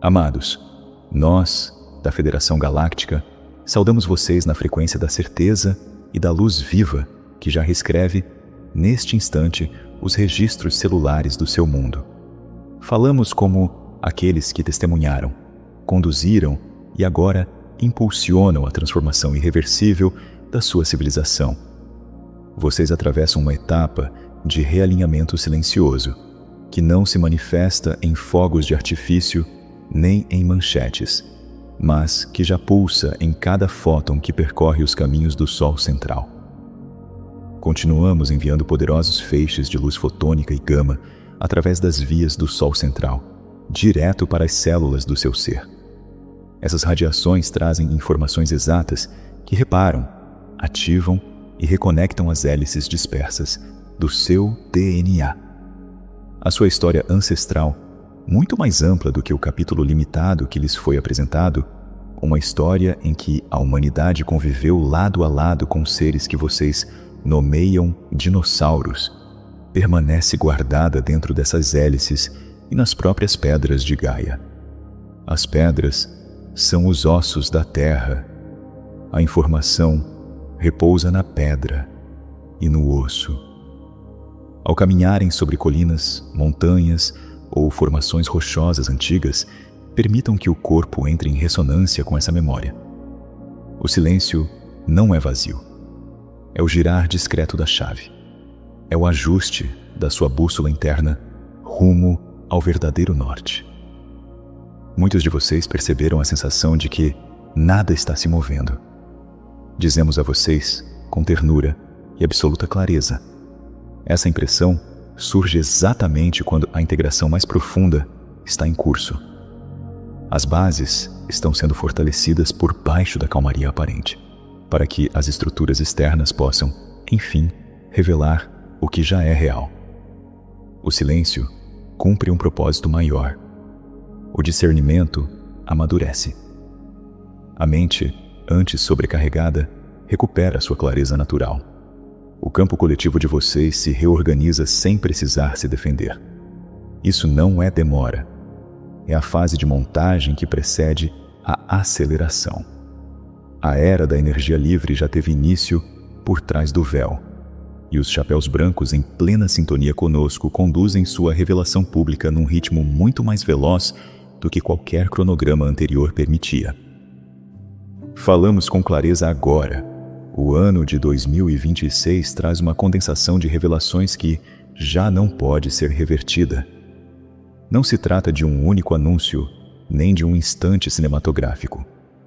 Amados, nós, da Federação Galáctica, saudamos vocês na frequência da certeza e da luz viva que já reescreve, neste instante, os registros celulares do seu mundo. Falamos como aqueles que testemunharam, conduziram e agora impulsionam a transformação irreversível da sua civilização. Vocês atravessam uma etapa de realinhamento silencioso, que não se manifesta em fogos de artifício nem em manchetes, mas que já pulsa em cada fóton que percorre os caminhos do Sol central. Continuamos enviando poderosos feixes de luz fotônica e gama através das vias do Sol central, direto para as células do seu ser. Essas radiações trazem informações exatas que reparam, ativam e reconectam as hélices dispersas do seu DNA. A sua história ancestral, muito mais ampla do que o capítulo limitado que lhes foi apresentado, uma história em que a humanidade conviveu lado a lado com seres que vocês nomeiam dinossauros, permanece guardada dentro dessas hélices e nas próprias pedras de Gaia. As pedras são os ossos da Terra. A informação repousa na pedra e no osso. Ao caminharem sobre colinas, montanhas ou formações rochosas antigas, permitam que o corpo entre em ressonância com essa memória. O silêncio não é vazio. É o girar discreto da chave. É o ajuste da sua bússola interna rumo ao verdadeiro norte. Muitos de vocês perceberam a sensação de que nada está se movendo. Dizemos a vocês, com ternura e absoluta clareza, essa impressão surge exatamente quando a integração mais profunda está em curso. As bases estão sendo fortalecidas por baixo da calmaria aparente, para que as estruturas externas possam, enfim, revelar o que já é real. O silêncio cumpre um propósito maior. O discernimento amadurece. A mente, antes sobrecarregada, recupera sua clareza natural. O campo coletivo de vocês se reorganiza sem precisar se defender. Isso não é demora. É a fase de montagem que precede a aceleração. A era da energia livre já teve início por trás do véu, e os chapéus brancos, em plena sintonia conosco, conduzem sua revelação pública num ritmo muito mais veloz do que qualquer cronograma anterior permitia. Falamos com clareza agora. O ano de 2026 traz uma condensação de revelações que já não pode ser revertida. Não se trata de um único anúncio, nem de um instante cinematográfico,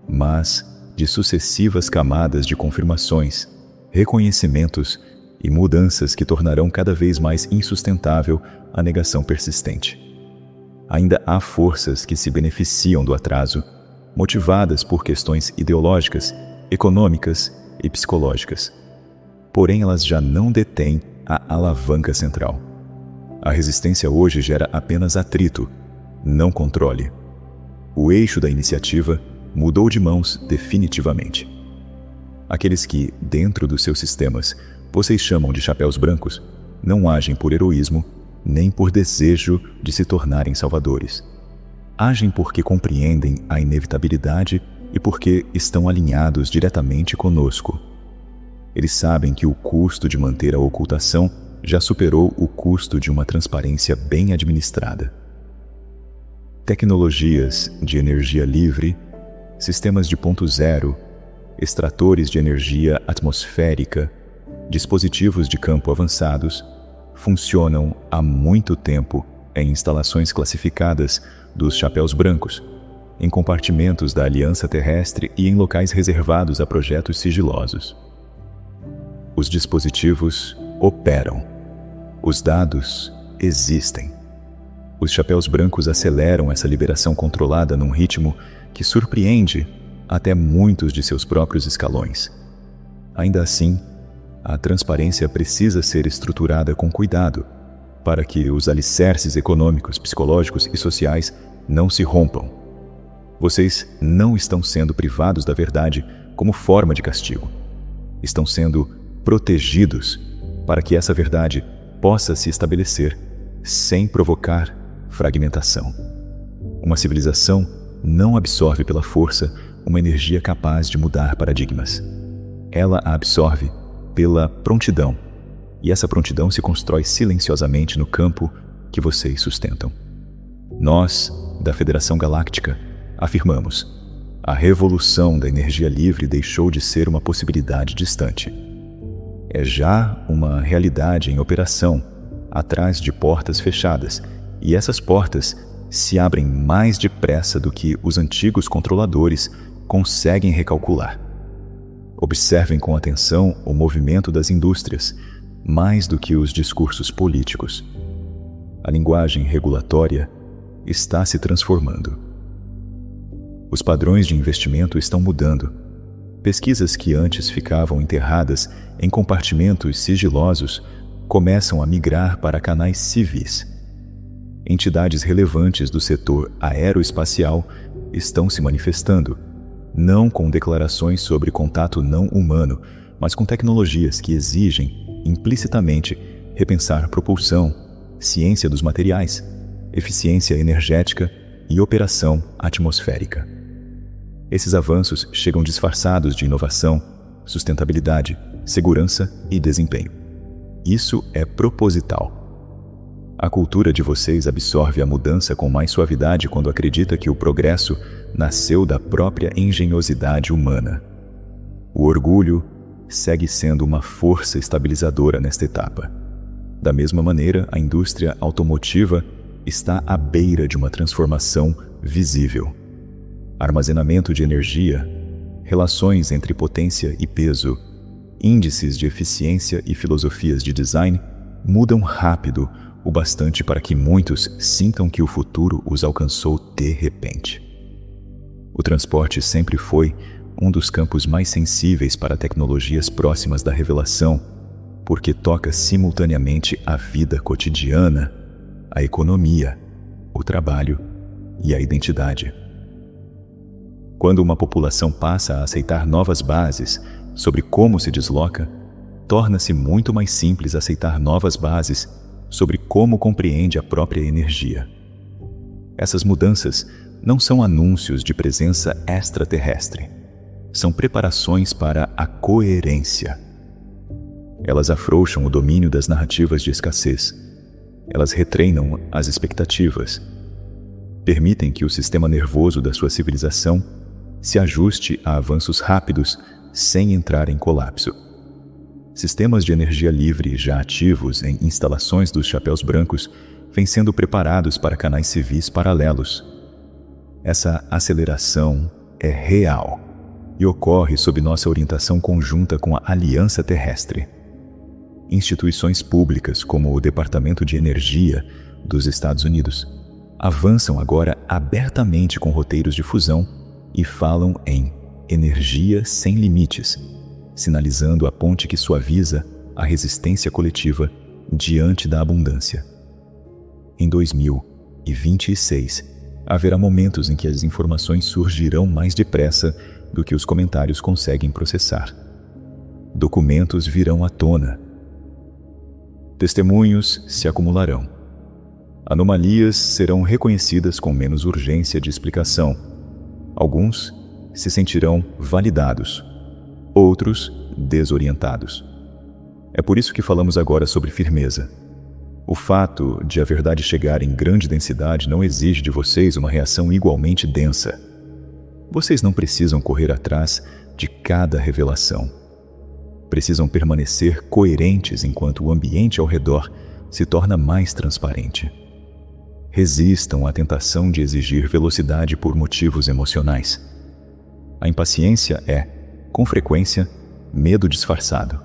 mas de sucessivas camadas de confirmações, reconhecimentos e mudanças que tornarão cada vez mais insustentável a negação persistente. Ainda há forças que se beneficiam do atraso, motivadas por questões ideológicas, econômicas e psicológicas. Porém, elas já não detêm a alavanca central. A resistência hoje gera apenas atrito, não controle. O eixo da iniciativa mudou de mãos definitivamente. Aqueles que, dentro dos seus sistemas, vocês chamam de chapéus brancos, não agem por heroísmo, nem por desejo de se tornarem salvadores. Agem porque compreendem a inevitabilidade e porque estão alinhados diretamente conosco. Eles sabem que o custo de manter a ocultação já superou o custo de uma transparência bem administrada. Tecnologias de energia livre, sistemas de ponto zero, extratores de energia atmosférica, dispositivos de campo avançados, funcionam há muito tempo em instalações classificadas dos chapéus brancos, em compartimentos da Aliança Terrestre e em locais reservados a projetos sigilosos. Os dispositivos operam. Os dados existem. Os chapéus brancos aceleram essa liberação controlada num ritmo que surpreende até muitos de seus próprios escalões. Ainda assim, a transparência precisa ser estruturada com cuidado para que os alicerces econômicos, psicológicos e sociais não se rompam. Vocês não estão sendo privados da verdade como forma de castigo. Estão sendo protegidos para que essa verdade possa se estabelecer sem provocar fragmentação. Uma civilização não absorve pela força uma energia capaz de mudar paradigmas. Ela a absorve pela prontidão, e essa prontidão se constrói silenciosamente no campo que vocês sustentam. Nós, da Federação Galáctica, afirmamos: a revolução da energia livre deixou de ser uma possibilidade distante. É já uma realidade em operação, atrás de portas fechadas, e essas portas se abrem mais depressa do que os antigos controladores conseguem recalcular. Observem com atenção o movimento das indústrias, mais do que os discursos políticos. A linguagem regulatória está se transformando. Os padrões de investimento estão mudando. Pesquisas que antes ficavam enterradas em compartimentos sigilosos começam a migrar para canais civis. Entidades relevantes do setor aeroespacial estão se manifestando, não com declarações sobre contato não humano, mas com tecnologias que exigem, implicitamente, repensar propulsão, ciência dos materiais, eficiência energética e operação atmosférica. Esses avanços chegam disfarçados de inovação, sustentabilidade, segurança e desempenho. Isso é proposital. A cultura de vocês absorve a mudança com mais suavidade quando acredita que o progresso nasceu da própria engenhosidade humana. O orgulho segue sendo uma força estabilizadora nesta etapa. Da mesma maneira, a indústria automotiva está à beira de uma transformação visível. Armazenamento de energia, relações entre potência e peso, índices de eficiência e filosofias de design mudam rápido o bastante para que muitos sintam que o futuro os alcançou de repente. O transporte sempre foi um dos campos mais sensíveis para tecnologias próximas da revelação, porque toca simultaneamente a vida cotidiana, a economia, o trabalho e a identidade. Quando uma população passa a aceitar novas bases sobre como se desloca, torna-se muito mais simples aceitar novas bases sobre como compreende a própria energia. Essas mudanças não são anúncios de presença extraterrestre. São preparações para a coerência. Elas afrouxam o domínio das narrativas de escassez. Elas retreinam as expectativas. Permitem que o sistema nervoso da sua civilização se ajuste a avanços rápidos sem entrar em colapso. Sistemas de energia livre já ativos em instalações dos chapéus brancos vêm sendo preparados para canais civis paralelos. Essa aceleração é real e ocorre sob nossa orientação conjunta com a Aliança Terrestre. Instituições públicas como o Departamento de Energia dos Estados Unidos avançam agora abertamente com roteiros de fusão e falam em energia sem limites, sinalizando a ponte que suaviza a resistência coletiva diante da abundância. Em 2026, haverá momentos em que as informações surgirão mais depressa do que os comentários conseguem processar. Documentos virão à tona. Testemunhos se acumularão. Anomalias serão reconhecidas com menos urgência de explicação. Alguns se sentirão validados, outros desorientados. É por isso que falamos agora sobre firmeza. O fato de a verdade chegar em grande densidade não exige de vocês uma reação igualmente densa. Vocês não precisam correr atrás de cada revelação. Precisam permanecer coerentes enquanto o ambiente ao redor se torna mais transparente. Resistam à tentação de exigir velocidade por motivos emocionais. A impaciência é, com frequência, medo disfarçado.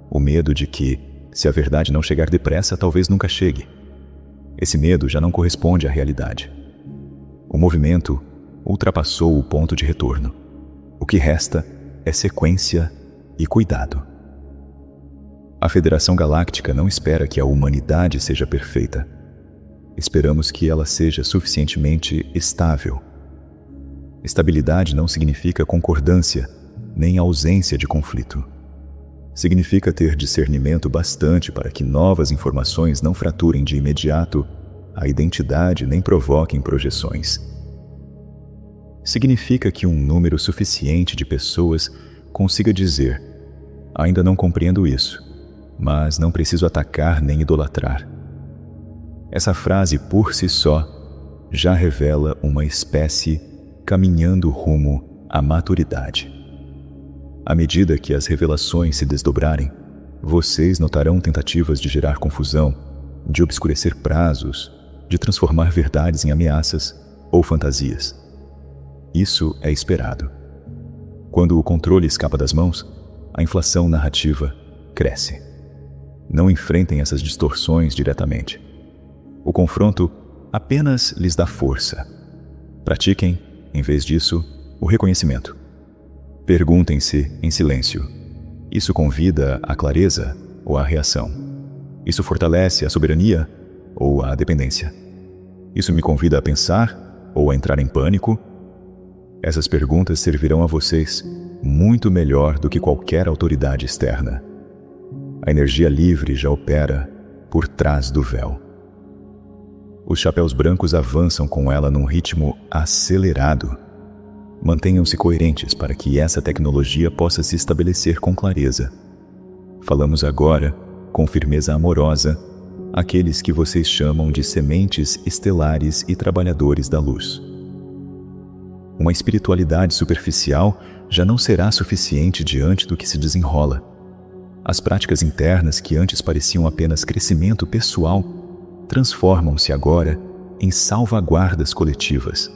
O medo de que, se a verdade não chegar depressa, talvez nunca chegue. Esse medo já não corresponde à realidade. O movimento ultrapassou o ponto de retorno. O que resta é sequência e cuidado. A Federação Galáctica não espera que a humanidade seja perfeita. Esperamos que ela seja suficientemente estável. Estabilidade não significa concordância, nem ausência de conflito. Significa ter discernimento bastante para que novas informações não fraturem de imediato a identidade nem provoquem projeções. Significa que um número suficiente de pessoas consiga dizer: ainda não compreendo isso, mas não preciso atacar nem idolatrar. Essa frase por si só já revela uma espécie caminhando rumo à maturidade. À medida que as revelações se desdobrarem, vocês notarão tentativas de gerar confusão, de obscurecer prazos, de transformar verdades em ameaças ou fantasias. Isso é esperado. Quando o controle escapa das mãos, a inflação narrativa cresce. Não enfrentem essas distorções diretamente. O confronto apenas lhes dá força. Pratiquem, em vez disso, o reconhecimento. Perguntem-se em silêncio: isso convida à clareza ou à reação? Isso fortalece a soberania ou a dependência? Isso me convida a pensar ou a entrar em pânico? Essas perguntas servirão a vocês muito melhor do que qualquer autoridade externa. A energia livre já opera por trás do véu. Os chapéus brancos avançam com ela num ritmo acelerado. Mantenham-se coerentes para que essa tecnologia possa se estabelecer com clareza. Falamos agora, com firmeza amorosa, àqueles que vocês chamam de sementes estelares e trabalhadores da luz. Uma espiritualidade superficial já não será suficiente diante do que se desenrola. As práticas internas que antes pareciam apenas crescimento pessoal transformam-se agora em salvaguardas coletivas.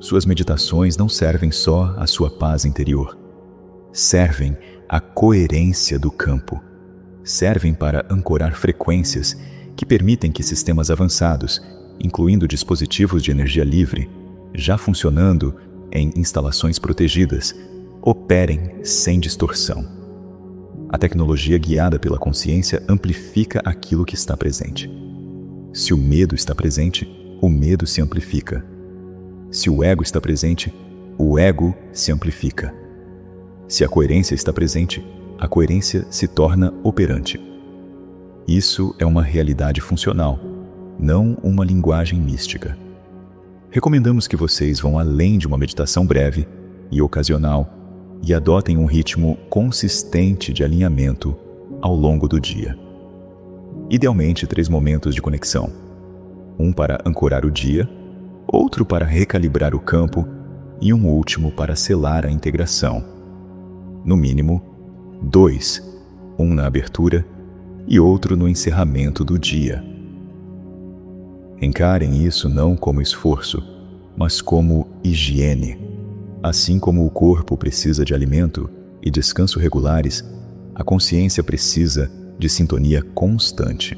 Suas meditações não servem só à sua paz interior. Servem à coerência do campo. Servem para ancorar frequências que permitem que sistemas avançados, incluindo dispositivos de energia livre, já funcionando em instalações protegidas, operem sem distorção. A tecnologia guiada pela consciência amplifica aquilo que está presente. Se o medo está presente, o medo se amplifica. Se o ego está presente, o ego se amplifica. Se a coerência está presente, a coerência se torna operante. Isso é uma realidade funcional, não uma linguagem mística. Recomendamos que vocês vão além de uma meditação breve e ocasional e adotem um ritmo consistente de alinhamento ao longo do dia. Idealmente 3 momentos de conexão. Um para ancorar o dia, outro para recalibrar o campo e um último para selar a integração. No mínimo, 2, um na abertura e outro no encerramento do dia. Encarem isso não como esforço, mas como higiene. Assim como o corpo precisa de alimento e descanso regulares, a consciência precisa de sintonia constante.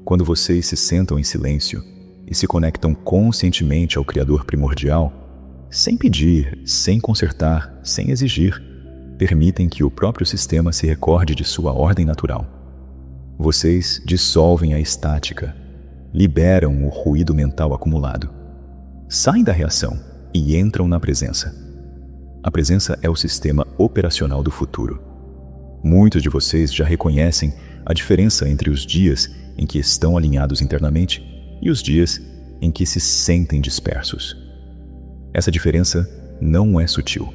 Quando vocês se sentam em silêncio e se conectam conscientemente ao Criador primordial, sem pedir, sem consertar, sem exigir, permitem que o próprio sistema se recorde de sua ordem natural. Vocês dissolvem a estática, liberam o ruído mental acumulado. Saem da reação e entram na presença. A presença é o sistema operacional do futuro. Muitos de vocês já reconhecem a diferença entre os dias em que estão alinhados internamente e os dias em que se sentem dispersos. Essa diferença não é sutil.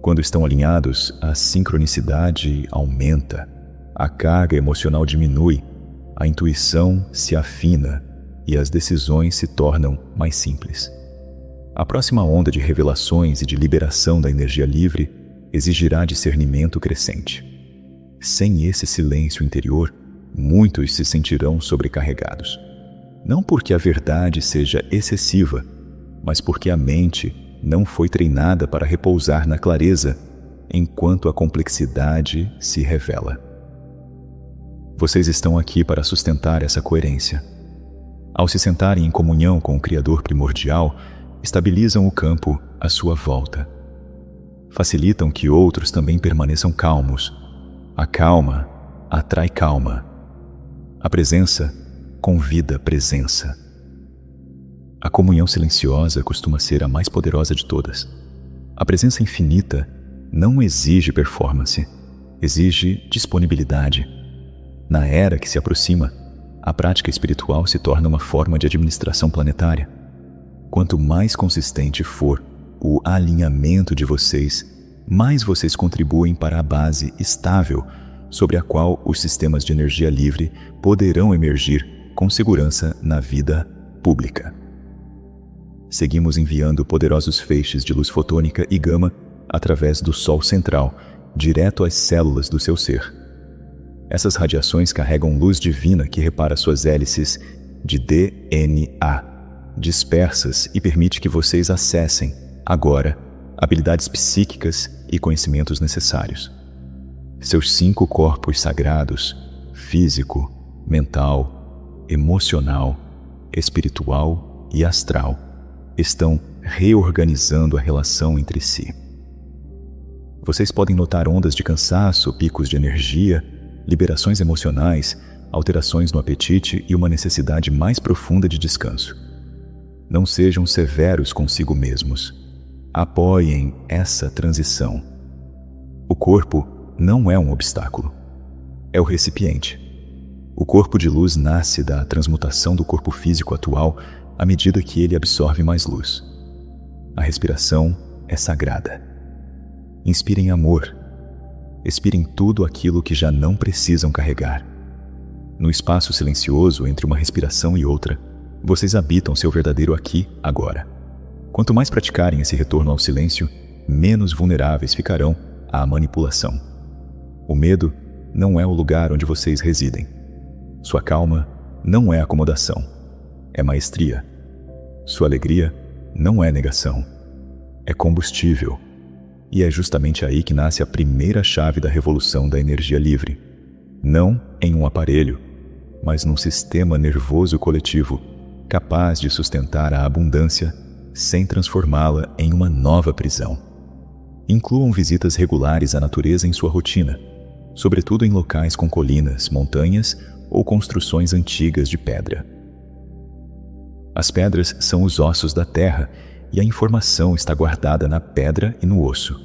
Quando estão alinhados, a sincronicidade aumenta, a carga emocional diminui, a intuição se afina e as decisões se tornam mais simples. A próxima onda de revelações e de liberação da energia livre exigirá discernimento crescente. Sem esse silêncio interior, muitos se sentirão sobrecarregados. Não porque a verdade seja excessiva, mas porque a mente não foi treinada para repousar na clareza enquanto a complexidade se revela. Vocês estão aqui para sustentar essa coerência. Ao se sentarem em comunhão com o Criador primordial, estabilizam o campo à sua volta. Facilitam que outros também permaneçam calmos. A calma atrai calma. A presença convida presença. A comunhão silenciosa costuma ser a mais poderosa de todas. A presença infinita não exige performance, exige disponibilidade. Na era que se aproxima, a prática espiritual se torna uma forma de administração planetária. Quanto mais consistente for o alinhamento de vocês, mais vocês contribuem para a base estável sobre a qual os sistemas de energia livre poderão emergir com segurança na vida pública. Seguimos enviando poderosos feixes de luz fotônica e gama através do Sol central, direto às células do seu ser. Essas radiações carregam luz divina que repara suas hélices de DNA dispersas e permite que vocês acessem, agora, habilidades psíquicas e conhecimentos necessários. Seus 5 corpos sagrados, físico, mental, emocional, espiritual e astral, estão reorganizando a relação entre si. Vocês podem notar ondas de cansaço, picos de energia, liberações emocionais, alterações no apetite e uma necessidade mais profunda de descanso. Não sejam severos consigo mesmos. Apoiem essa transição. O corpo não é um obstáculo. É o recipiente. O corpo de luz nasce da transmutação do corpo físico atual à medida que ele absorve mais luz. A respiração é sagrada. Inspirem amor. Expirem tudo aquilo que já não precisam carregar. No espaço silencioso entre uma respiração e outra, vocês habitam seu verdadeiro aqui, agora. Quanto mais praticarem esse retorno ao silêncio, menos vulneráveis ficarão à manipulação. O medo não é o lugar onde vocês residem. Sua calma não é acomodação, é maestria. Sua alegria não é negação, é combustível. E é justamente aí que nasce a primeira chave da revolução da energia livre. Não em um aparelho, mas num sistema nervoso coletivo capaz de sustentar a abundância sem transformá-la em uma nova prisão. Incluam visitas regulares à natureza em sua rotina, sobretudo em locais com colinas, montanhas ou construções antigas de pedra. As pedras são os ossos da terra e a informação está guardada na pedra e no osso.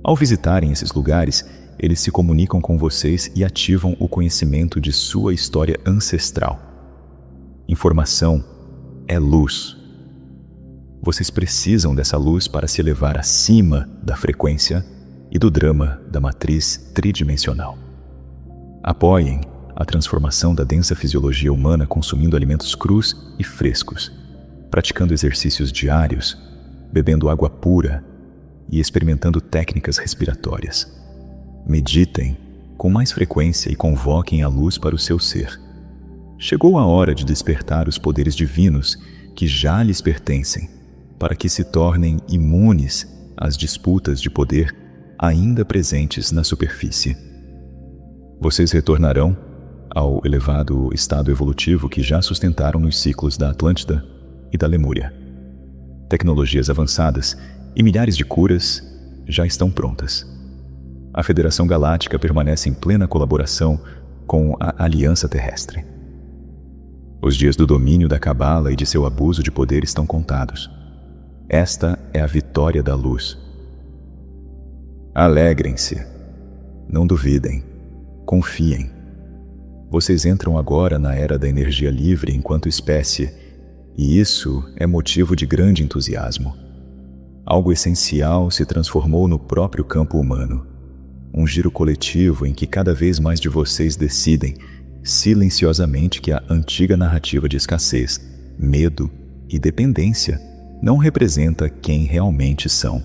Ao visitarem esses lugares, eles se comunicam com vocês e ativam o conhecimento de sua história ancestral. Informação é luz. Vocês precisam dessa luz para se elevar acima da frequência e do drama da matriz tridimensional. Apoiem a transformação da densa fisiologia humana consumindo alimentos crus e frescos, praticando exercícios diários, bebendo água pura e experimentando técnicas respiratórias. Meditem com mais frequência e convoquem a luz para o seu ser. Chegou a hora de despertar os poderes divinos que já lhes pertencem, para que se tornem imunes às disputas de poder ainda presentes na superfície. Vocês retornarão ao elevado estado evolutivo que já sustentaram nos ciclos da Atlântida e da Lemúria. Tecnologias avançadas e milhares de curas já estão prontas. A Federação Galáctica permanece em plena colaboração com a Aliança Terrestre. Os dias do domínio da Cabala e de seu abuso de poder estão contados. Esta é a vitória da luz. Alegrem-se. Não duvidem. Confiem. Vocês entram agora na era da energia livre enquanto espécie, e isso é motivo de grande entusiasmo. Algo essencial se transformou no próprio campo humano. Um giro coletivo em que cada vez mais de vocês decidem, silenciosamente, que a antiga narrativa de escassez, medo e dependência não representa quem realmente são.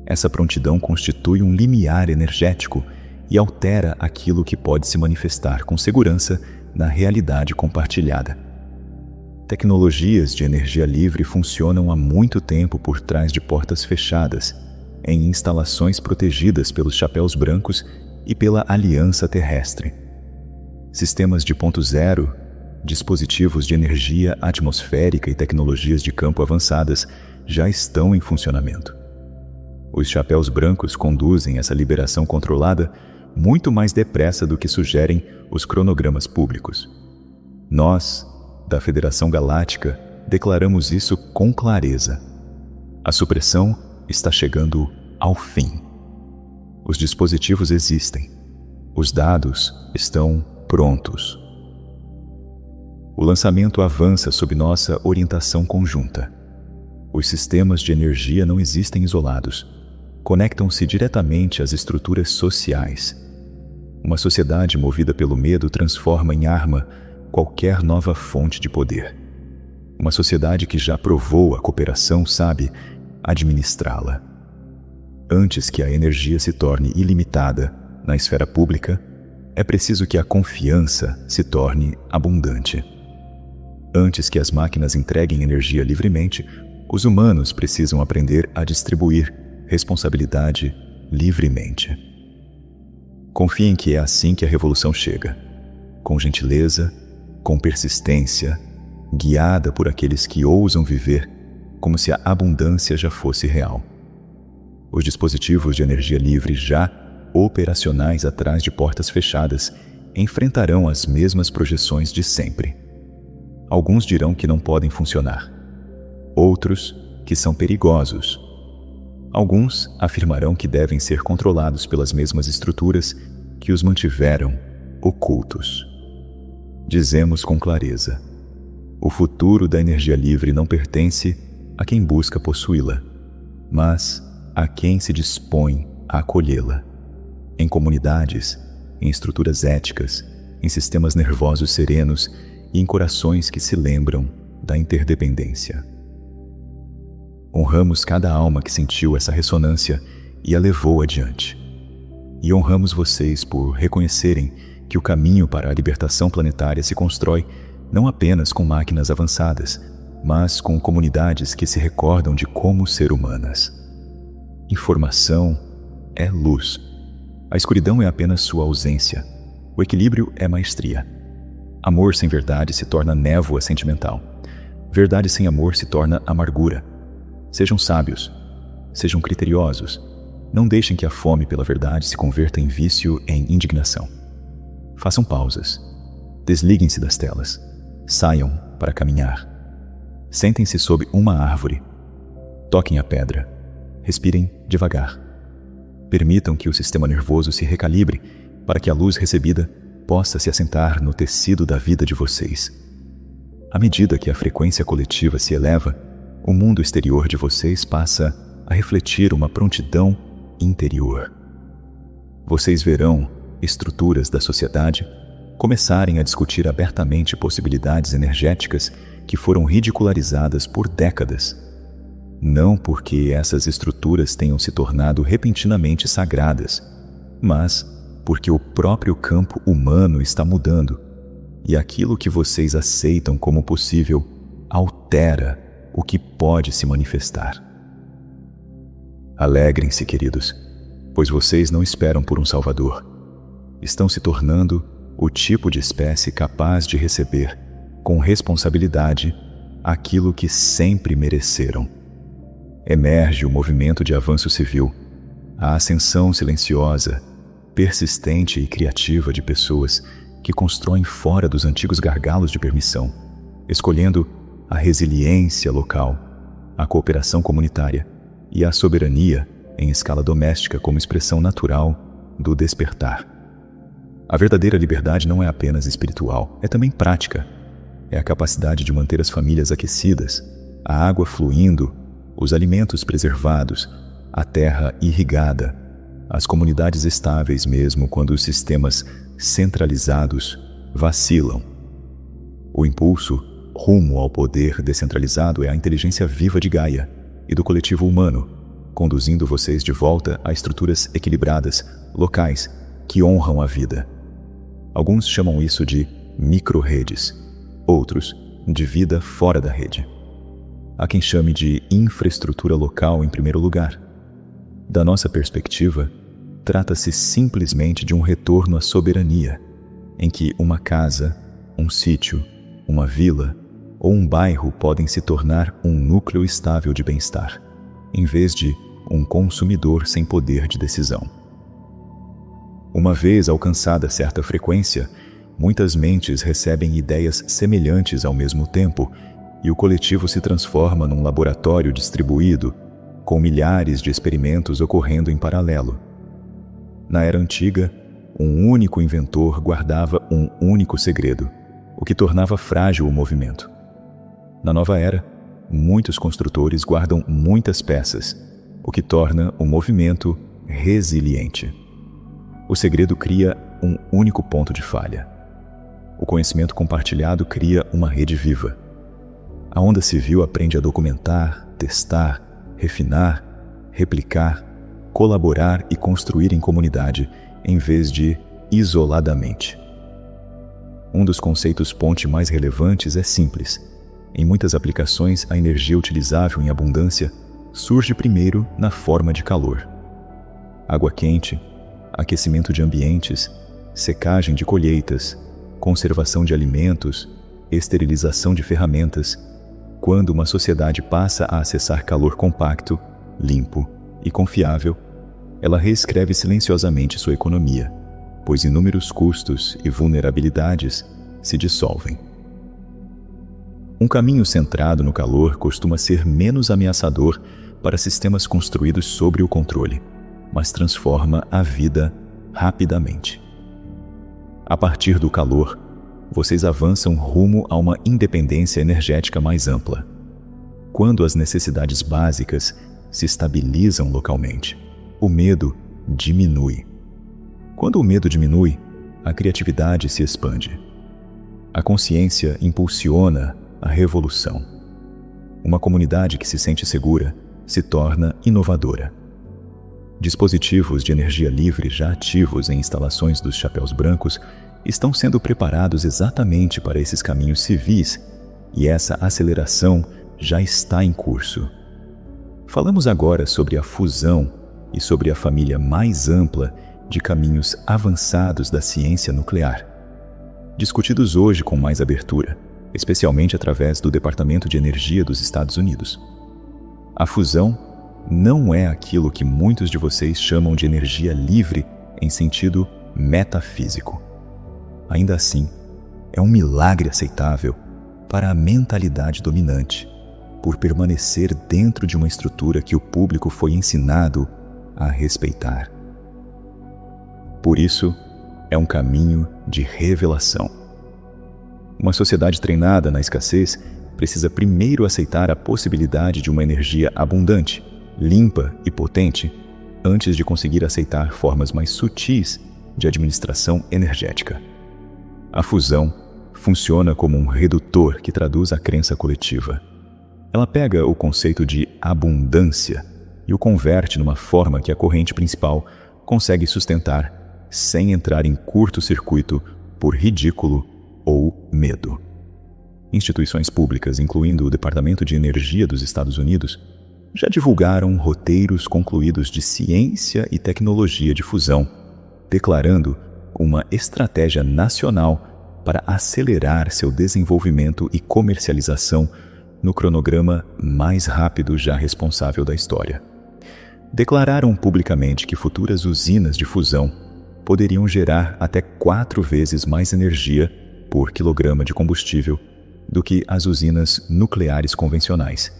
Essa prontidão constitui um limiar energético e altera aquilo que pode se manifestar com segurança na realidade compartilhada. Tecnologias de energia livre funcionam há muito tempo por trás de portas fechadas, em instalações protegidas pelos chapéus brancos e pela Aliança Terrestre. Sistemas de ponto zero, dispositivos de energia atmosférica e tecnologias de campo avançadas já estão em funcionamento. Os chapéus brancos conduzem essa liberação controlada muito mais depressa do que sugerem os cronogramas públicos. Nós, da Federação Galáctica, declaramos isso com clareza. A supressão está chegando ao fim. Os dispositivos existem. Os dados estão prontos. O lançamento avança sob nossa orientação conjunta. Os sistemas de energia não existem isolados. Conectam-se diretamente às estruturas sociais. Uma sociedade movida pelo medo transforma em arma qualquer nova fonte de poder. Uma sociedade que já provou a cooperação sabe administrá-la. Antes que a energia se torne ilimitada na esfera pública, é preciso que a confiança se torne abundante. Antes que as máquinas entreguem energia livremente, os humanos precisam aprender a distribuir responsabilidade livremente. Confiem que é assim que a revolução chega, com gentileza, com persistência, guiada por aqueles que ousam viver como se a abundância já fosse real. Os dispositivos de energia livre já operacionais atrás de portas fechadas enfrentarão as mesmas projeções de sempre. Alguns dirão que não podem funcionar. Outros que são perigosos. Alguns afirmarão que devem ser controlados pelas mesmas estruturas que os mantiveram ocultos. Dizemos com clareza: o futuro da energia livre não pertence a quem busca possuí-la, mas a quem se dispõe a acolhê-la. Em comunidades, em estruturas éticas, em sistemas nervosos serenos e em corações que se lembram da interdependência. Honramos cada alma que sentiu essa ressonância e a levou adiante. E honramos vocês por reconhecerem que o caminho para a libertação planetária se constrói não apenas com máquinas avançadas, mas com comunidades que se recordam de como ser humanas. Informação é luz. A escuridão é apenas sua ausência. O equilíbrio é maestria. Amor sem verdade se torna névoa sentimental. Verdade sem amor se torna amargura. Sejam sábios. Sejam criteriosos. Não deixem que a fome pela verdade se converta em vício, em indignação. Façam pausas. Desliguem-se das telas. Saiam para caminhar. Sentem-se sob uma árvore. Toquem a pedra. Respirem devagar. Permitam que o sistema nervoso se recalibre para que a luz recebida possa se assentar no tecido da vida de vocês. À medida que a frequência coletiva se eleva, o mundo exterior de vocês passa a refletir uma prontidão interior. Vocês verão estruturas da sociedade começarem a discutir abertamente possibilidades energéticas que foram ridicularizadas por décadas. Não porque essas estruturas tenham se tornado repentinamente sagradas, mas porque o próprio campo humano está mudando, e aquilo que vocês aceitam como possível altera o que pode se manifestar. Alegrem-se, queridos, pois vocês não esperam por um Salvador. Estão se tornando o tipo de espécie capaz de receber, com responsabilidade, aquilo que sempre mereceram. Emerge o movimento de avanço civil, a ascensão silenciosa, persistente e criativa de pessoas que constroem fora dos antigos gargalos de permissão, escolhendo a resiliência local, a cooperação comunitária e a soberania em escala doméstica como expressão natural do despertar. A verdadeira liberdade não é apenas espiritual, é também prática. É a capacidade de manter as famílias aquecidas, a água fluindo, os alimentos preservados, a terra irrigada, as comunidades estáveis mesmo quando os sistemas centralizados vacilam. O impulso rumo ao poder descentralizado é a inteligência viva de Gaia e do coletivo humano, conduzindo vocês de volta a estruturas equilibradas, locais, que honram a vida. Alguns chamam isso de micro-redes, outros de vida fora da rede. Há quem chame de infraestrutura local em primeiro lugar. Da nossa perspectiva, trata-se simplesmente de um retorno à soberania, em que uma casa, um sítio, uma vila ou um bairro podem se tornar um núcleo estável de bem-estar, em vez de um consumidor sem poder de decisão. Uma vez alcançada certa frequência, muitas mentes recebem ideias semelhantes ao mesmo tempo e o coletivo se transforma num laboratório distribuído, com milhares de experimentos ocorrendo em paralelo. Na era antiga, um único inventor guardava um único segredo, o que tornava frágil o movimento. Na nova era, muitos construtores guardam muitas peças, o que torna o movimento resiliente. O segredo cria um único ponto de falha. O conhecimento compartilhado cria uma rede viva. A onda civil aprende a documentar, testar, refinar, replicar, colaborar e construir em comunidade, em vez de isoladamente. Um dos conceitos ponte mais relevantes é simples. Em muitas aplicações, a energia utilizável em abundância surge primeiro na forma de calor. Água quente, aquecimento de ambientes, secagem de colheitas, conservação de alimentos, esterilização de ferramentas. Quando uma sociedade passa a acessar calor compacto, limpo e confiável, ela reescreve silenciosamente sua economia, pois inúmeros custos e vulnerabilidades se dissolvem. Um caminho centrado no calor costuma ser menos ameaçador para sistemas construídos sob o controle, mas transforma a vida rapidamente. A partir do calor, vocês avançam rumo a uma independência energética mais ampla. Quando as necessidades básicas se estabilizam localmente, o medo diminui. Quando o medo diminui, a criatividade se expande. A consciência impulsiona a revolução. Uma comunidade que se sente segura se torna inovadora. Dispositivos de energia livre já ativos em instalações dos chapéus brancos estão sendo preparados exatamente para esses caminhos civis, e essa aceleração já está em curso. Falamos agora sobre a fusão e sobre a família mais ampla de caminhos avançados da ciência nuclear, discutidos hoje com mais abertura, especialmente através do Departamento de Energia dos Estados Unidos. A fusão não é aquilo que muitos de vocês chamam de energia livre em sentido metafísico. Ainda assim, é um milagre aceitável para a mentalidade dominante, por permanecer dentro de uma estrutura que o público foi ensinado a respeitar. Por isso, é um caminho de revelação. Uma sociedade treinada na escassez precisa primeiro aceitar a possibilidade de uma energia abundante, limpa e potente, antes de conseguir aceitar formas mais sutis de administração energética. A fusão funciona como um redutor que traduz a crença coletiva. Ela pega o conceito de abundância e o converte numa forma que a corrente principal consegue sustentar sem entrar em curto-circuito por ridículo ou medo. Instituições públicas, incluindo o Departamento de Energia dos Estados Unidos, já divulgaram roteiros concluídos de ciência e tecnologia de fusão, declarando uma estratégia nacional para acelerar seu desenvolvimento e comercialização no cronograma mais rápido já responsável da história. Declararam publicamente que futuras usinas de fusão poderiam gerar até 4 vezes mais energia por quilograma de combustível do que as usinas nucleares convencionais,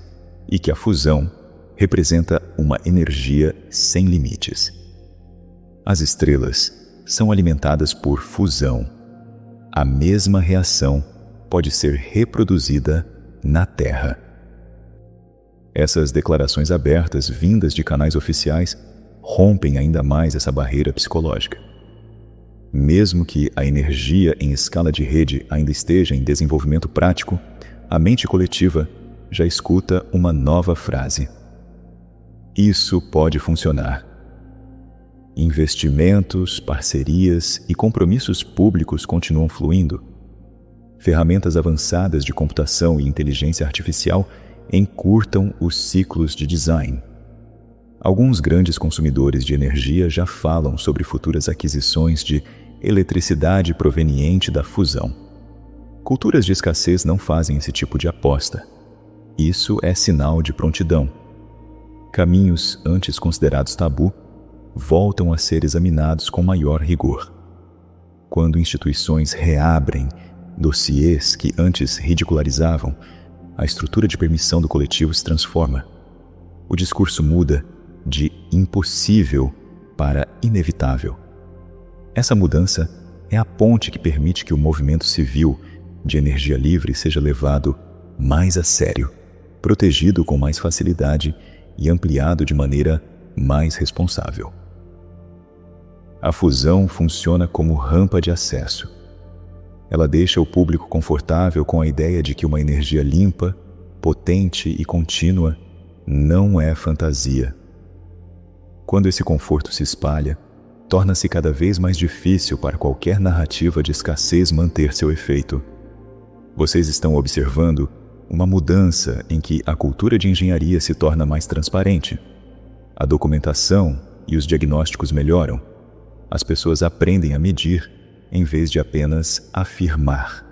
e que a fusão representa uma energia sem limites. As estrelas são alimentadas por fusão. A mesma reação pode ser reproduzida na Terra. Essas declarações abertas, vindas de canais oficiais, rompem ainda mais essa barreira psicológica. Mesmo que a energia em escala de rede ainda esteja em desenvolvimento prático, a mente coletiva já escuta uma nova frase. Isso pode funcionar. Investimentos, parcerias e compromissos públicos continuam fluindo. Ferramentas avançadas de computação e inteligência artificial encurtam os ciclos de design. Alguns grandes consumidores de energia já falam sobre futuras aquisições de eletricidade proveniente da fusão. Culturas de escassez não fazem esse tipo de aposta. Isso é sinal de prontidão. Caminhos antes considerados tabu voltam a ser examinados com maior rigor. Quando instituições reabrem dossiês que antes ridicularizavam, a estrutura de permissão do coletivo se transforma. O discurso muda de impossível para inevitável. Essa mudança é a ponte que permite que o movimento civil de energia livre seja levado mais a sério, protegido com mais facilidade e ampliado de maneira mais responsável. A fusão funciona como rampa de acesso. Ela deixa o público confortável com a ideia de que uma energia limpa, potente e contínua não é fantasia. Quando esse conforto se espalha, torna-se cada vez mais difícil para qualquer narrativa de escassez manter seu efeito. Vocês estão observando uma mudança em que a cultura de engenharia se torna mais transparente. A documentação e os diagnósticos melhoram. As pessoas aprendem a medir em vez de apenas afirmar.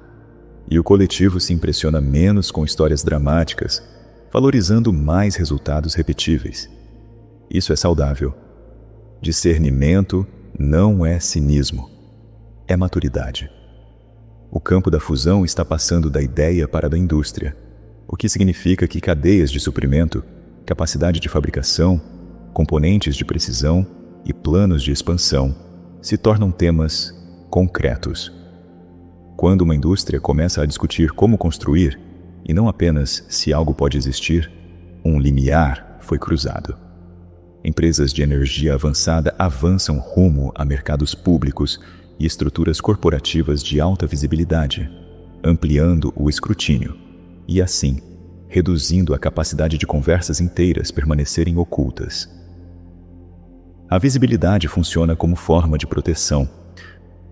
E o coletivo se impressiona menos com histórias dramáticas, valorizando mais resultados repetíveis. Isso é saudável. Discernimento não é cinismo, é maturidade. O campo da fusão está passando da ideia para a da indústria, o que significa que cadeias de suprimento, capacidade de fabricação, componentes de precisão e planos de expansão se tornam temas concretos. Quando uma indústria começa a discutir como construir, e não apenas se algo pode existir, um limiar foi cruzado. Empresas de energia avançada avançam rumo a mercados públicos e estruturas corporativas de alta visibilidade, ampliando o escrutínio e, assim, reduzindo a capacidade de conversas inteiras permanecerem ocultas. A visibilidade funciona como forma de proteção.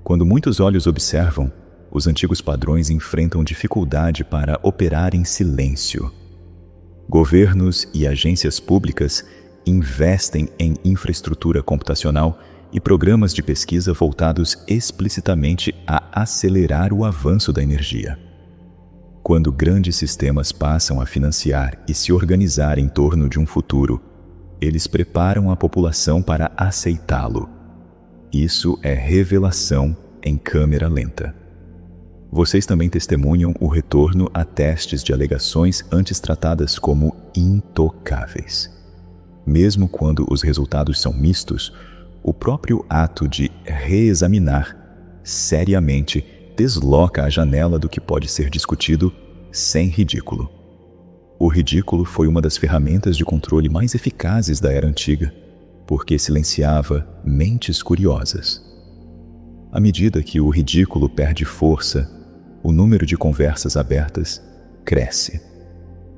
Quando muitos olhos observam, os antigos padrões enfrentam dificuldade para operar em silêncio. Governos e agências públicas investem em infraestrutura computacional e programas de pesquisa voltados explicitamente a acelerar o avanço da energia. Quando grandes sistemas passam a financiar e se organizar em torno de um futuro, eles preparam a população para aceitá-lo. Isso é revelação em câmera lenta. Vocês também testemunham o retorno a testes de alegações antes tratadas como intocáveis. Mesmo quando os resultados são mistos, o próprio ato de reexaminar seriamente desloca a janela do que pode ser discutido sem ridículo. O ridículo foi uma das ferramentas de controle mais eficazes da era antiga, porque silenciava mentes curiosas. À medida que o ridículo perde força, o número de conversas abertas cresce.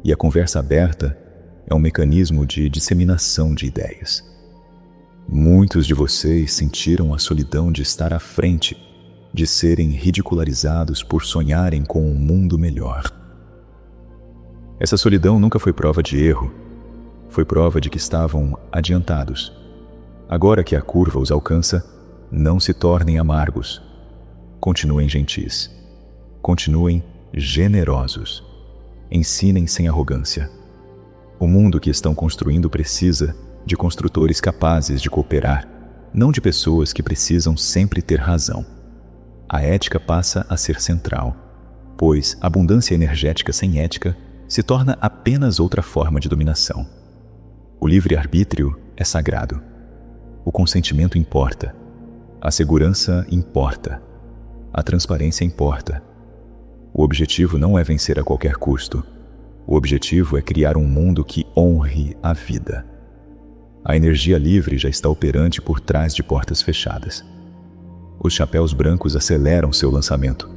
E a conversa aberta é um mecanismo de disseminação de ideias. Muitos de vocês sentiram a solidão de estar à frente, de serem ridicularizados por sonharem com um mundo melhor. Essa solidão nunca foi prova de erro, foi prova de que estavam adiantados. Agora que a curva os alcança, não se tornem amargos. Continuem gentis. Continuem generosos. Ensinem sem arrogância. O mundo que estão construindo precisa de construtores capazes de cooperar, não de pessoas que precisam sempre ter razão. A ética passa a ser central, pois abundância energética sem ética se torna apenas outra forma de dominação. O livre-arbítrio é sagrado. O consentimento importa. A segurança importa. A transparência importa. O objetivo não é vencer a qualquer custo. O objetivo é criar um mundo que honre a vida. A energia livre já está operante por trás de portas fechadas. Os chapéus brancos aceleram seu lançamento.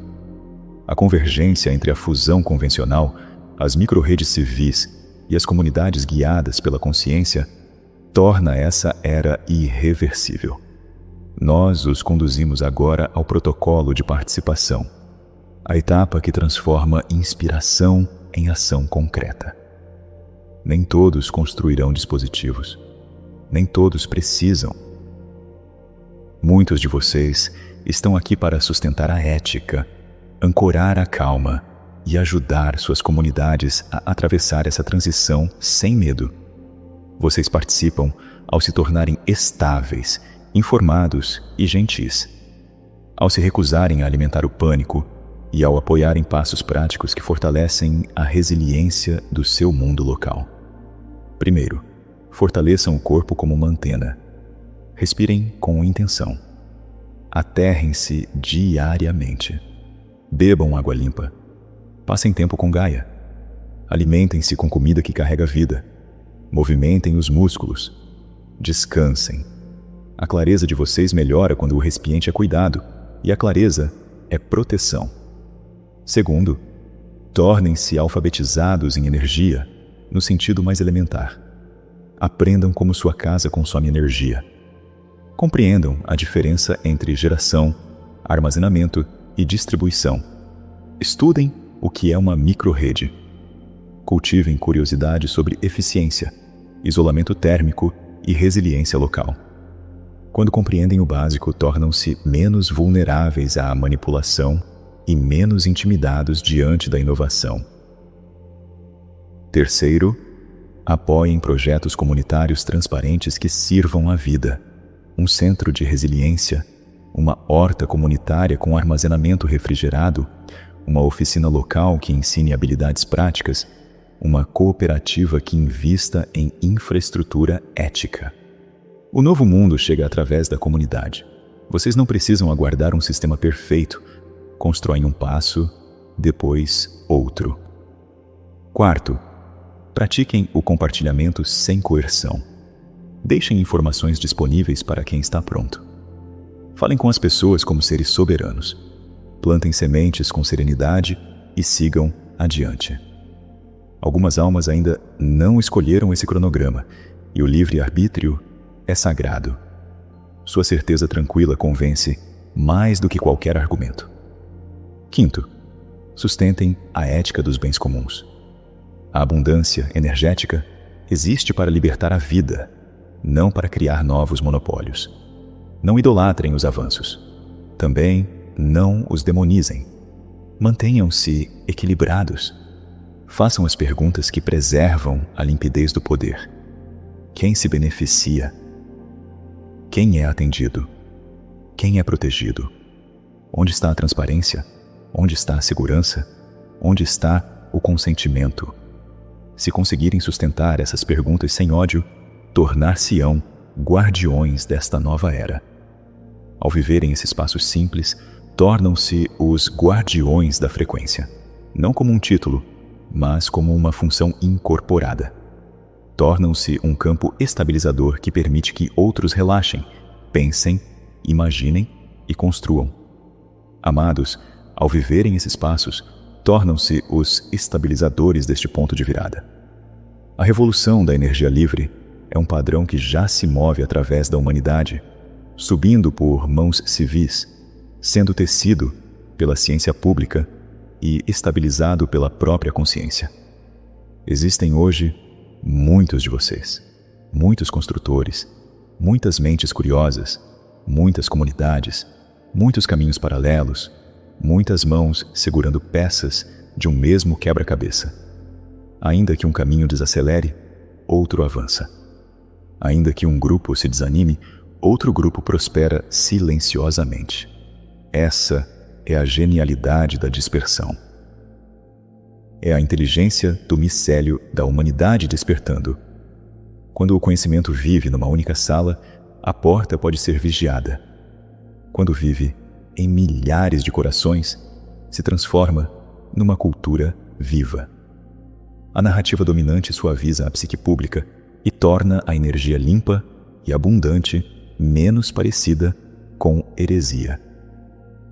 A convergência entre a fusão convencional, as micro-redes civis e as comunidades guiadas pela consciência torna essa era irreversível. Nós os conduzimos agora ao protocolo de participação, a etapa que transforma inspiração em ação concreta. Nem todos construirão dispositivos. Nem todos precisam. Muitos de vocês estão aqui para sustentar a ética, ancorar a calma e ajudar suas comunidades a atravessar essa transição sem medo. Vocês participam ao se tornarem estáveis, informados e gentis, ao se recusarem a alimentar o pânico e ao apoiarem passos práticos que fortalecem a resiliência do seu mundo local. Primeiro, fortaleçam o corpo como uma antena. Respirem com intenção. Aterrem-se diariamente. Bebam água limpa. Passem tempo com Gaia. Alimentem-se com comida que carrega vida. Movimentem os músculos. Descansem. A clareza de vocês melhora quando o recipiente é cuidado, e a clareza é proteção. Segundo, tornem-se alfabetizados em energia, no sentido mais elementar. Aprendam como sua casa consome energia. Compreendam a diferença entre geração, armazenamento e distribuição. Estudem o que é uma microrrede. Cultivem curiosidade sobre eficiência, isolamento térmico e resiliência local. Quando compreendem o básico, tornam-se menos vulneráveis à manipulação e menos intimidados diante da inovação. Terceiro, apoiem projetos comunitários transparentes que sirvam à vida. Um centro de resiliência, uma horta comunitária com armazenamento refrigerado, uma oficina local que ensine habilidades práticas, uma cooperativa que invista em infraestrutura ética. O novo mundo chega através da comunidade. Vocês não precisam aguardar um sistema perfeito. Constroem um passo, depois outro. Quarto, pratiquem o compartilhamento sem coerção. Deixem informações disponíveis para quem está pronto. Falem com as pessoas como seres soberanos. Plantem sementes com serenidade e sigam adiante. Algumas almas ainda não escolheram esse cronograma, e o livre-arbítrio é sagrado. Sua certeza tranquila convence mais do que qualquer argumento. Quinto, sustentem a ética dos bens comuns. A abundância energética existe para libertar a vida, não para criar novos monopólios. Não idolatrem os avanços. Também não os demonizem. Mantenham-se equilibrados. Façam as perguntas que preservam a limpidez do poder. Quem se beneficia? Quem é atendido? Quem é protegido? Onde está a transparência? Onde está a segurança? Onde está o consentimento? Se conseguirem sustentar essas perguntas sem ódio, tornar-se-ão guardiões desta nova era. Ao viverem esses passos simples, tornam-se os guardiões da frequência, não como um título, mas como uma função incorporada. Tornam-se um campo estabilizador que permite que outros relaxem, pensem, imaginem e construam. Amados, ao viverem esses passos, tornam-se os estabilizadores deste ponto de virada. A revolução da energia livre é um padrão que já se move através da humanidade, subindo por mãos civis, sendo tecido pela ciência pública e estabilizado pela própria consciência. Existem hoje muitos de vocês, muitos construtores, muitas mentes curiosas, muitas comunidades, muitos caminhos paralelos, muitas mãos segurando peças de um mesmo quebra-cabeça. Ainda que um caminho desacelere, outro avança. Ainda que um grupo se desanime, outro grupo prospera silenciosamente. Essa é a genialidade da dispersão. É a inteligência do micélio da humanidade despertando. Quando o conhecimento vive numa única sala, a porta pode ser vigiada. Quando vive em milhares de corações, se transforma numa cultura viva. A narrativa dominante suaviza a psique pública e torna a energia limpa e abundante menos parecida com heresia.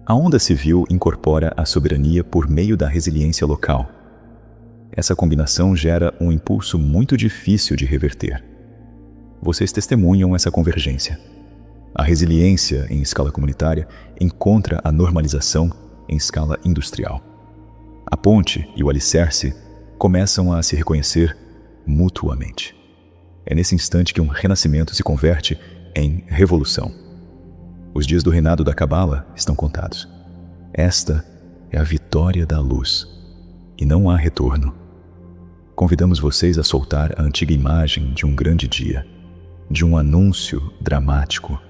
A onda civil incorpora a soberania por meio da resiliência local. Essa combinação gera um impulso muito difícil de reverter. Vocês testemunham essa convergência. A resiliência em escala comunitária encontra a normalização em escala industrial. A ponte e o alicerce começam a se reconhecer mutuamente. É nesse instante que um renascimento se converte em revolução. Os dias do reinado da Cabala estão contados. Esta é a vitória da luz, e não há retorno. Convidamos vocês a soltar a antiga imagem de um grande dia, de um anúncio dramático,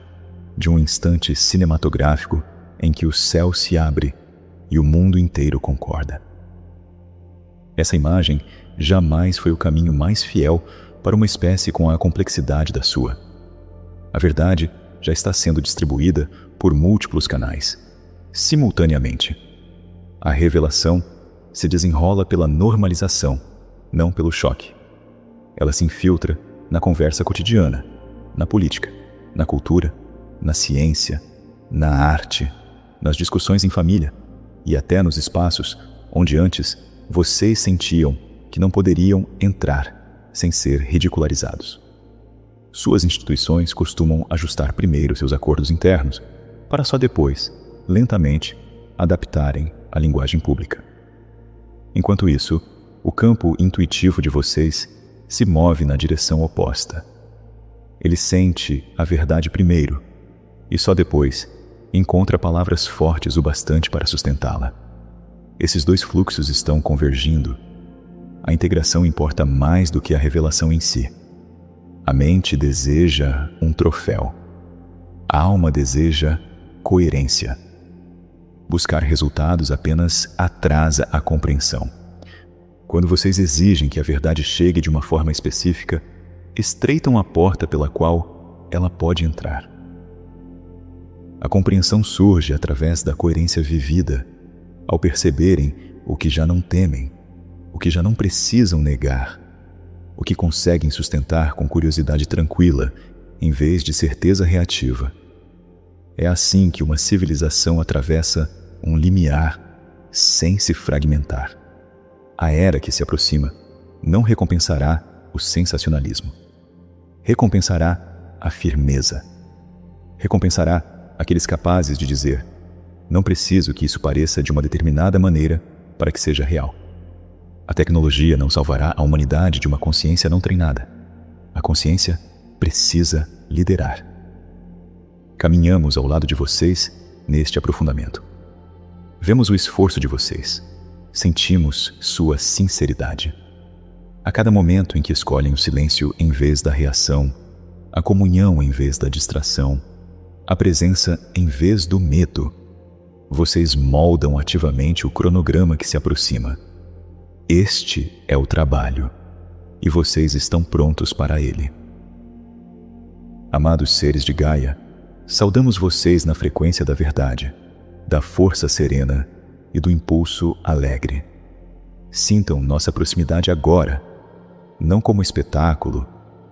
de um instante cinematográfico em que o céu se abre e o mundo inteiro concorda. Essa imagem jamais foi o caminho mais fiel para uma espécie com a complexidade da sua. A verdade já está sendo distribuída por múltiplos canais, simultaneamente. A revelação se desenrola pela normalização, não pelo choque. Ela se infiltra na conversa cotidiana, na política, na cultura, na ciência, na arte, nas discussões em família e até nos espaços onde antes vocês sentiam que não poderiam entrar sem ser ridicularizados. Suas instituições costumam ajustar primeiro seus acordos internos, para só depois, lentamente, adaptarem a linguagem pública. Enquanto isso, o campo intuitivo de vocês se move na direção oposta. Ele sente a verdade primeiro e só depois encontra palavras fortes o bastante para sustentá-la. Esses dois fluxos estão convergindo. A integração importa mais do que a revelação em si. A mente deseja um troféu. A alma deseja coerência. Buscar resultados apenas atrasa a compreensão. Quando vocês exigem que a verdade chegue de uma forma específica, estreitam a porta pela qual ela pode entrar. A compreensão surge através da coerência vivida, ao perceberem o que já não temem, o que já não precisam negar, o que conseguem sustentar com curiosidade tranquila, em vez de certeza reativa. É assim que uma civilização atravessa um limiar sem se fragmentar. A era que se aproxima não recompensará o sensacionalismo. Recompensará a firmeza. Recompensará aqueles capazes de dizer: não preciso que isso pareça de uma determinada maneira para que seja real. A tecnologia não salvará a humanidade de uma consciência não treinada. A consciência precisa liderar. Caminhamos ao lado de vocês neste aprofundamento. Vemos o esforço de vocês. Sentimos sua sinceridade. A cada momento em que escolhem o silêncio em vez da reação, a comunhão em vez da distração, a presença em vez do medo, vocês moldam ativamente o cronograma que se aproxima. Este é o trabalho, e vocês estão prontos para ele. Amados seres de Gaia, saudamos vocês na frequência da verdade, da força serena e do impulso alegre. Sintam nossa proximidade agora, não como espetáculo,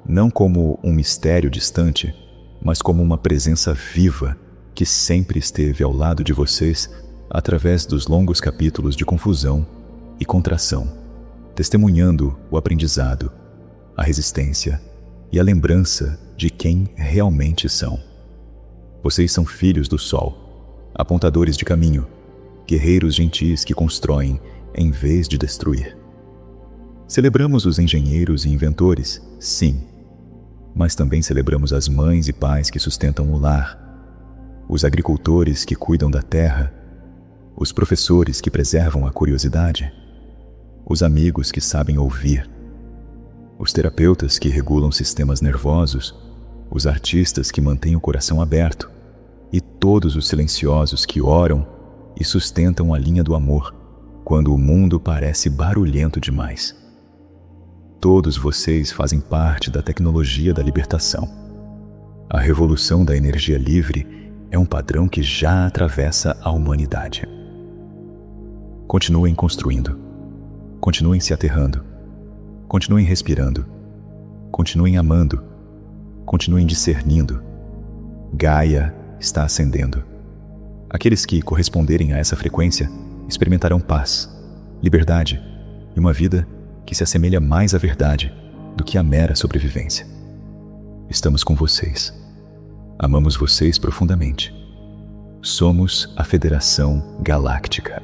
não como um mistério distante, mas como uma presença viva que sempre esteve ao lado de vocês através dos longos capítulos de confusão e contração, testemunhando o aprendizado, a resistência e a lembrança de quem realmente são. Vocês são filhos do Sol, apontadores de caminho, guerreiros gentis que constroem em vez de destruir. Celebramos os engenheiros e inventores, sim, mas também celebramos as mães e pais que sustentam o lar, os agricultores que cuidam da terra, os professores que preservam a curiosidade, os amigos que sabem ouvir, os terapeutas que regulam sistemas nervosos, os artistas que mantêm o coração aberto e todos os silenciosos que oram e sustentam a linha do amor quando o mundo parece barulhento demais. Todos vocês fazem parte da tecnologia da libertação. A revolução da energia livre é um padrão que já atravessa a humanidade. Continuem construindo. Continuem se aterrando. Continuem respirando. Continuem amando. Continuem discernindo. Gaia está ascendendo. Aqueles que corresponderem a essa frequência experimentarão paz, liberdade e uma vida que se assemelha mais à verdade do que à mera sobrevivência. Estamos com vocês. Amamos vocês profundamente. Somos a Federação Galáctica.